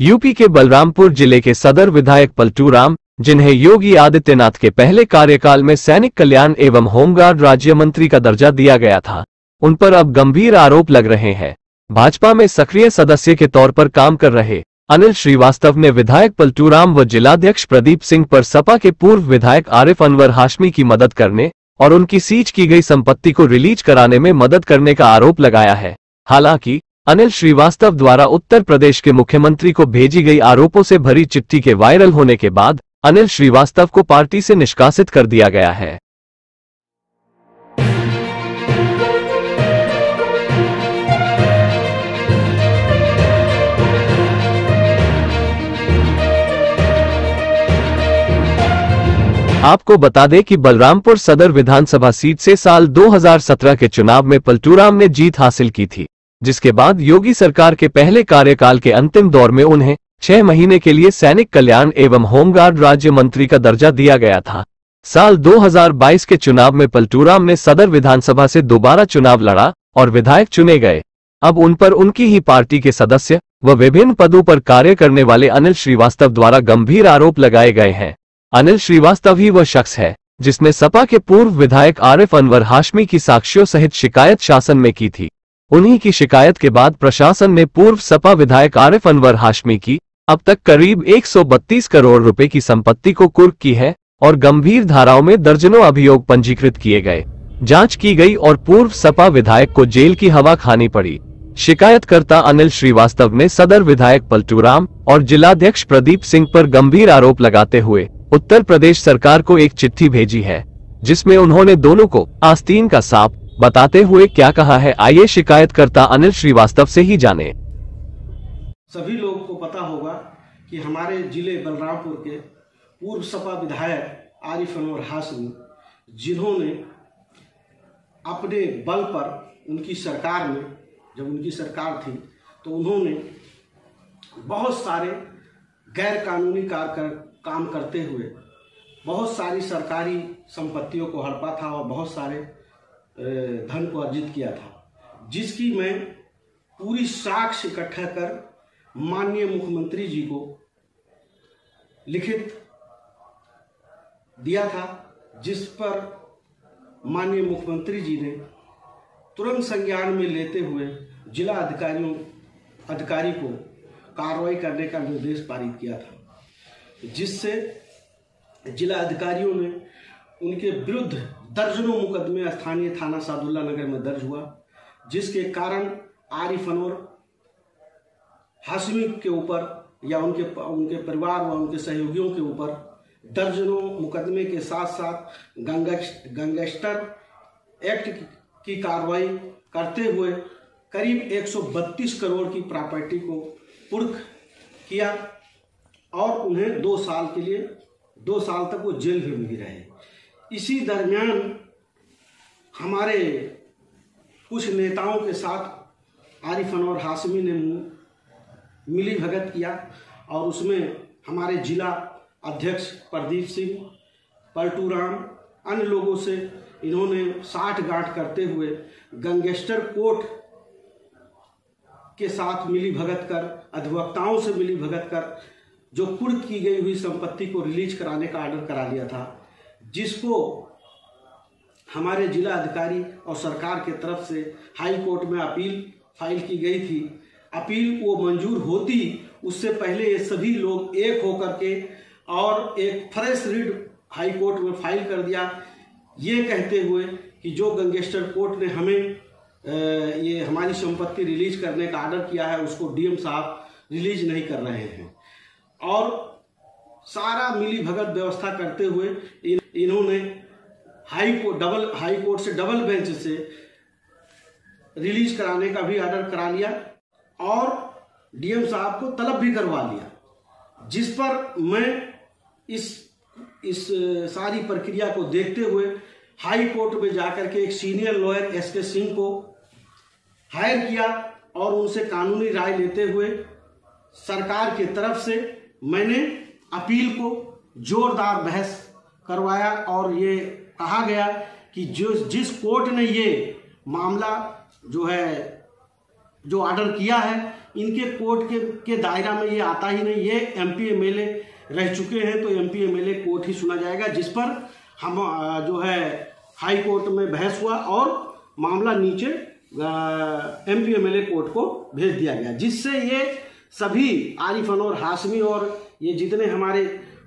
UP के बलरामपुर जिले के सदर विधायक पलटू राम, जिन्हें योगी आदित्यनाथ के पहले कार्यकाल में सैनिक कल्याण एवं होमगार्ड राज्य मंत्री का दर्जा दिया गया था, उन पर अब गंभीर आरोप लग रहे हैं। भाजपा में सक्रिय सदस्य के तौर पर काम कर रहे अनिल श्रीवास्तव ने विधायक पलटू राम व जिलाध्यक्ष प्रदीप सिंह पर सपा के पूर्व विधायक आरिफ अनवर हाशमी की मदद करने और उनकी सीज की गई संपत्ति को रिलीज कराने में मदद करने का आरोप लगाया है। हालांकि अनिल श्रीवास्तव द्वारा उत्तर प्रदेश के मुख्यमंत्री को भेजी गई आरोपों से भरी चिट्ठी के वायरल होने के बाद अनिल श्रीवास्तव को पार्टी से निष्कासित कर दिया गया है। आपको बता दें कि बलरामपुर सदर विधानसभा सीट से साल 2017 के चुनाव में पलटू राम ने जीत हासिल की थी, जिसके बाद योगी सरकार के पहले कार्यकाल के अंतिम दौर में उन्हें 6 महीने के लिए सैनिक कल्याण एवं होमगार्ड राज्य मंत्री का दर्जा दिया गया था। साल 2022 के चुनाव में पलटू राम ने सदर विधानसभा से दोबारा चुनाव लड़ा और विधायक चुने गए। अब उन पर उनकी ही पार्टी के सदस्य व विभिन्न पदों पर कार्य करने वाले अनिल श्रीवास्तव द्वारा गंभीर आरोप लगाए गए हैं। अनिल श्रीवास्तव ही वह शख्स है जिसने सपा के पूर्व विधायक आरिफ अनवर हाशमी की साक्ष्यों सहित शिकायत शासन में की थी। उन्हीं की शिकायत के बाद प्रशासन ने पूर्व सपा विधायक आरिफ अनवर हाशमी की अब तक करीब 132 करोड़ रुपए की संपत्ति को कुर्क की है और गंभीर धाराओं में दर्जनों अभियोग पंजीकृत किए गए। जांच की गई और पूर्व सपा विधायक को जेल की हवा खानी पड़ी। शिकायतकर्ता अनिल श्रीवास्तव ने सदर विधायक पलटू राम और जिलाध्यक्ष प्रदीप सिंह पर गंभीर आरोप लगाते हुए उत्तर प्रदेश सरकार को एक चिट्ठी भेजी है, जिसमें उन्होंने दोनों को आस्तीन का सांप बताते हुए क्या कहा है, आइए शिकायतकर्ता अनिल श्रीवास्तव से ही जाने। सभी लोगों को पता होगा कि हमारे जिले बलरामपुर के पूर्व सपा विधायक आरिफ अनवर हाशमी, जिन्होंने अपने बल पर उनकी सरकार में, जब उनकी सरकार थी तो उन्होंने बहुत सारे गैर कानूनी काम करते हुए बहुत सारी सरकारी संपत्तियों को हड़पा था और बहुत सारे धन को अर्जित किया था, जिसकी मैं पूरी साक्ष्य इकट्ठा कर माननीय मुख्यमंत्री जी को लिखित दिया था, जिस पर माननीय मुख्यमंत्री जी ने तुरंत संज्ञान में लेते हुए जिला अधिकारी को कार्रवाई करने का निर्देश पारित किया था, जिससे जिला अधिकारियों ने उनके विरुद्ध दर्जनों मुकदमे स्थानीय थाना सादुल्ला नगर में दर्ज हुआ, जिसके कारण आरिफ अनवर हाशमी के ऊपर या उनके परिवार व उनके सहयोगियों के ऊपर दर्जनों मुकदमे के साथ साथ गैंगस्टर एक्ट की कार्रवाई करते हुए करीब 132 करोड़ की प्रॉपर्टी को कुर्क किया और उन्हें 2 साल तक वो जेल में भी रहे। इसी दरमियान हमारे कुछ नेताओं के साथ आरिफ अनवर हाशमी ने मिली भगत किया और उसमें हमारे जिला अध्यक्ष प्रदीप सिंह, पलटू राम, अन्य लोगों से इन्होंने साठ-गांठ करते हुए गैंगस्टर कोर्ट के साथ मिली भगत कर, अधिवक्ताओं से मिली भगत कर जो कुर्क की गई हुई संपत्ति को रिलीज कराने का ऑर्डर करा लिया था, जिसको हमारे जिला अधिकारी और सरकार के तरफ से हाई कोर्ट में अपील फाइल की गई थी। अपील वो मंजूर होती उससे पहले ये सभी लोग एक होकर के और एक फ्रेश रीड हाई कोर्ट में फाइल कर दिया, ये कहते हुए कि जो गैंगस्टर कोर्ट ने हमें ये हमारी संपत्ति रिलीज करने का ऑर्डर किया है उसको डीएम साहब रिलीज नहीं कर रहे हैं। और सारा मिली भगत व्यवस्था करते हुए इन्होंने हाई कोर्ट से डबल बेंच से रिलीज कराने का भी ऑर्डर करा लिया और डीएम साहब को तलब भी करवा लिया, जिस पर मैं इस सारी प्रक्रिया को देखते हुए हाई कोर्ट में जाकर के एक सीनियर लॉयर एसके सिंह को हायर किया और उनसे कानूनी राय लेते हुए सरकार की तरफ से मैंने अपील को जोरदार बहस करवाया और ये कहा गया कि जिस कोर्ट ने ये मामला जो ऑर्डर किया है इनके कोर्ट के दायरा में ये आता ही नहीं। ये एमपी एमएलए रह चुके हैं, तो एमपी एमएलए कोर्ट ही सुना जाएगा, जिस पर हम जो है हाई कोर्ट में बहस हुआ और मामला नीचे एमपी एमएलए कोर्ट को भेज दिया गया, जिससे ये सभी आरिफ अनवर हाशमी और ये जितने हमारे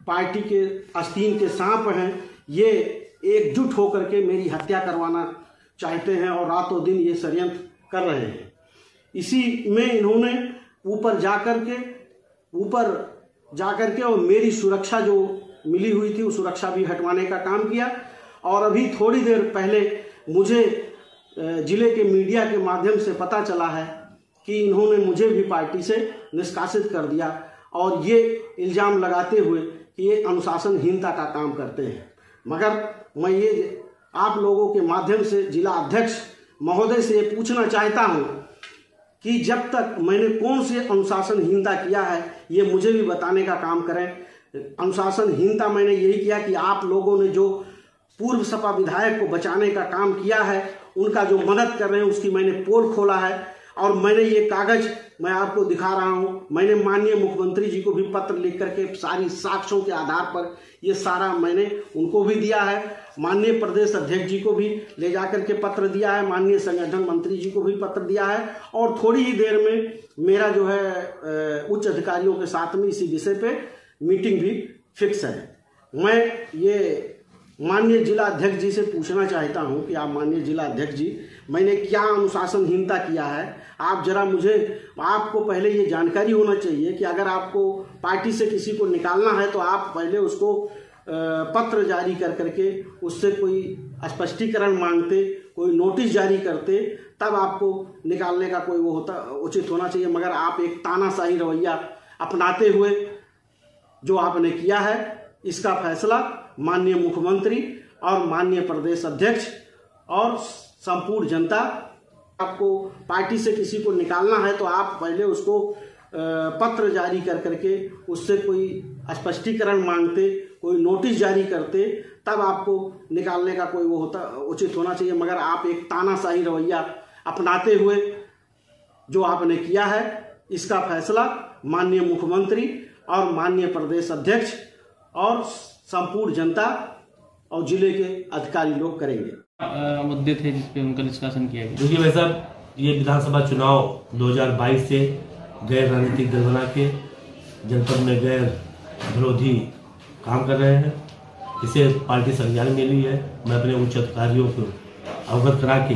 पार्टी के आस्तीन के सांप हैं, ये एकजुट होकर के मेरी हत्या करवाना चाहते हैं और रातों दिन ये षड्यंत्र कर रहे हैं। इसी में इन्होंने ऊपर जाकर के और मेरी सुरक्षा जो मिली हुई थी उस सुरक्षा भी हटवाने का काम किया। और अभी थोड़ी देर पहले मुझे जिले के मीडिया के माध्यम से पता चला है कि इन्होंने मुझे भी पार्टी से निष्कासित कर दिया और ये इल्ज़ाम लगाते हुए कि ये अनुशासनहीनता का काम करते हैं। मगर मैं ये आप लोगों के माध्यम से जिला अध्यक्ष महोदय से ये पूछना चाहता हूँ कि जब तक मैंने कौन से अनुशासनहीनता किया है ये मुझे भी बताने का काम करें। अनुशासनहीनता मैंने यही किया कि आप लोगों ने जो पूर्व सपा विधायक को बचाने का काम किया है, उनका जो मदद कर रहे हैं उसकी मैंने पोल खोला है और मैंने ये कागज मैं आपको दिखा रहा हूँ। मैंने माननीय मुख्यमंत्री जी को भी पत्र लिख करके सारी साक्ष्यों के आधार पर ये सारा मैंने उनको भी दिया है। माननीय प्रदेश अध्यक्ष जी को भी ले जाकर के पत्र दिया है, माननीय संगठन मंत्री जी को भी पत्र दिया है और थोड़ी ही देर में मेरा जो है उच्च अधिकारियों के साथ में इसी विषय पे मीटिंग भी फिक्स है। मैं ये माननीय जिला अध्यक्ष जी से पूछना चाहता हूं कि आप माननीय जिला अध्यक्ष जी, मैंने क्या अनुशासनहीनता किया है, आप जरा मुझे, आपको पहले ये जानकारी होना चाहिए कि अगर आपको पार्टी से किसी को निकालना है तो आप पहले उसको पत्र जारी कर करके उससे कोई स्पष्टीकरण मांगते, कोई नोटिस जारी करते, तब आपको निकालने का कोई वो होता उचित होना चाहिए। मगर आप एक तानाशाही रवैया अपनाते हुए जो आपने किया है, इसका फैसला माननीय मुख्यमंत्री और माननीय प्रदेश अध्यक्ष और संपूर्ण जनता, आपको पार्टी से किसी को निकालना है तो आप पहले उसको पत्र जारी कर करके उससे कोई स्पष्टीकरण मांगते, कोई नोटिस जारी करते, तब आपको निकालने का कोई वो होता उचित होना चाहिए। मगर आप एक तानाशाही रवैया अपनाते हुए जो आपने किया है, इसका फैसला माननीय मुख्यमंत्री और माननीय प्रदेश अध्यक्ष और संपूर्ण जनता और जिले के अधिकारी लोग करेंगे। मुद्दे थे जिस पे उनका निष्कासन किया गया। देखिए भाई साहब, ये विधानसभा चुनाव 2022 से गैर राजनीतिक दल बना के जनपद में गैर विरोधी काम कर रहे हैं, इसे पार्टी संज्ञान में ली है। मैं अपने उच्च अधिकारियों को अवगत करा के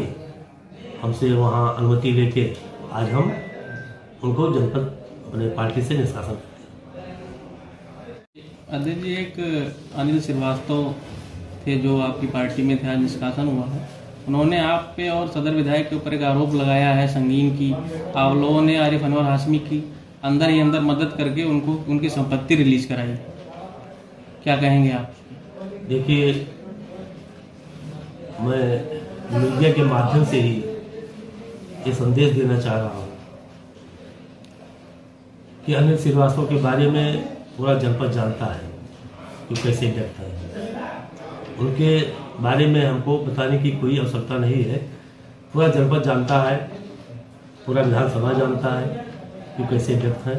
हमसे वहाँ अनुमति लेके आज हम उनको जनपद अपने पार्टी से निष्कासन। अध्यक्ष जी, एक अनिल श्रीवास्तव थे जो आपकी पार्टी में थे, आज निष्कासन हुआ है। उन्होंने आप पे और सदर विधायक के ऊपर एक आरोप लगाया है संगीन की, आप लोगों ने आरिफ अनवर हाशमी की अंदर ही अंदर मदद करके उनको उनकी संपत्ति रिलीज कराई, क्या कहेंगे आप? देखिए, मैं मीडिया के माध्यम से ही ये संदेश देना चाह रहा हूँ कि अनिल श्रीवास्तव के बारे में पूरा जनपद जानता है कि कैसे व्यक्ति है। उनके बारे में हमको बताने की कोई आवश्यकता नहीं है, पूरा जनपद जानता है, पूरा विधानसभा जानता है कि कैसे व्यक्ति है।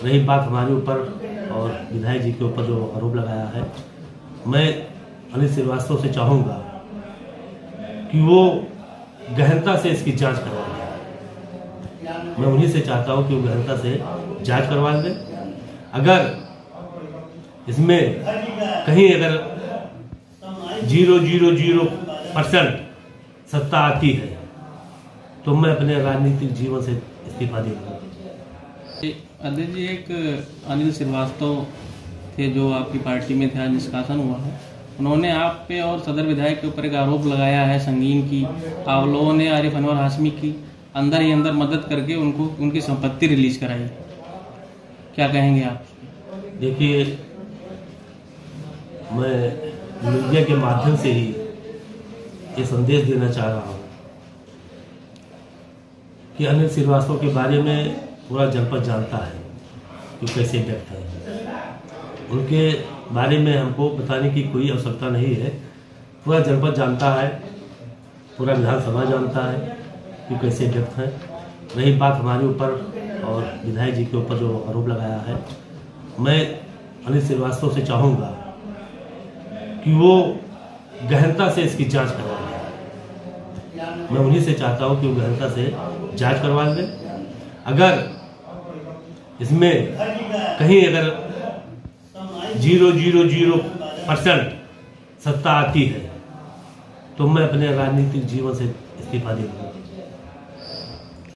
रही बात हमारे ऊपर और विधायक जी के ऊपर जो आरोप लगाया है, मैं अनिल श्रीवास्तव से चाहूँगा कि वो गहनता से इसकी जांच करवाएं। मैं उन्हीं से चाहता हूँ कि वो गहनता से जांच करवा दें। अगर इसमें कहीं अगर 0.000% सत्ता आती है तो मैं अपने राजनीतिक जीवन से इस्तीफा दूंगा। अध्यक्ष जी, एक अनिल श्रीवास्तव थे जो आपकी पार्टी में थे, आज निष्कासन हुआ है। उन्होंने आप पे और सदर विधायक के ऊपर एक आरोप लगाया है संगीन की, आप लोगों ने आरिफ अनवर हाशमी की अंदर ही अंदर मदद करके उनको उनकी संपत्ति रिलीज कराई, क्या कहेंगे आप? देखिए, मैं मीडिया के माध्यम से ही ये संदेश देना चाह रहा हूँ कि अनिल श्रीवास्तव के बारे में पूरा जनपद जानता है कि कैसे व्यक्ति है। उनके बारे में हमको बताने की कोई आवश्यकता नहीं है, पूरा जनपद जानता है, पूरा विधानसभा जानता है कि कैसे व्यक्ति है। रही बात हमारे ऊपर और विधायक जी के ऊपर जो आरोप लगाया है, मैं अनिल श्रीवास्तव से चाहूँगा कि वो गहनता से इसकी जांच करवाएं। मैं उन्हीं से चाहता हूँ कि वो गहनता से जांच करवा लें। अगर इसमें कहीं अगर 0.00% सत्ता आती है तो मैं अपने राजनीतिक जीवन से इस्तीफा दे दूँगा।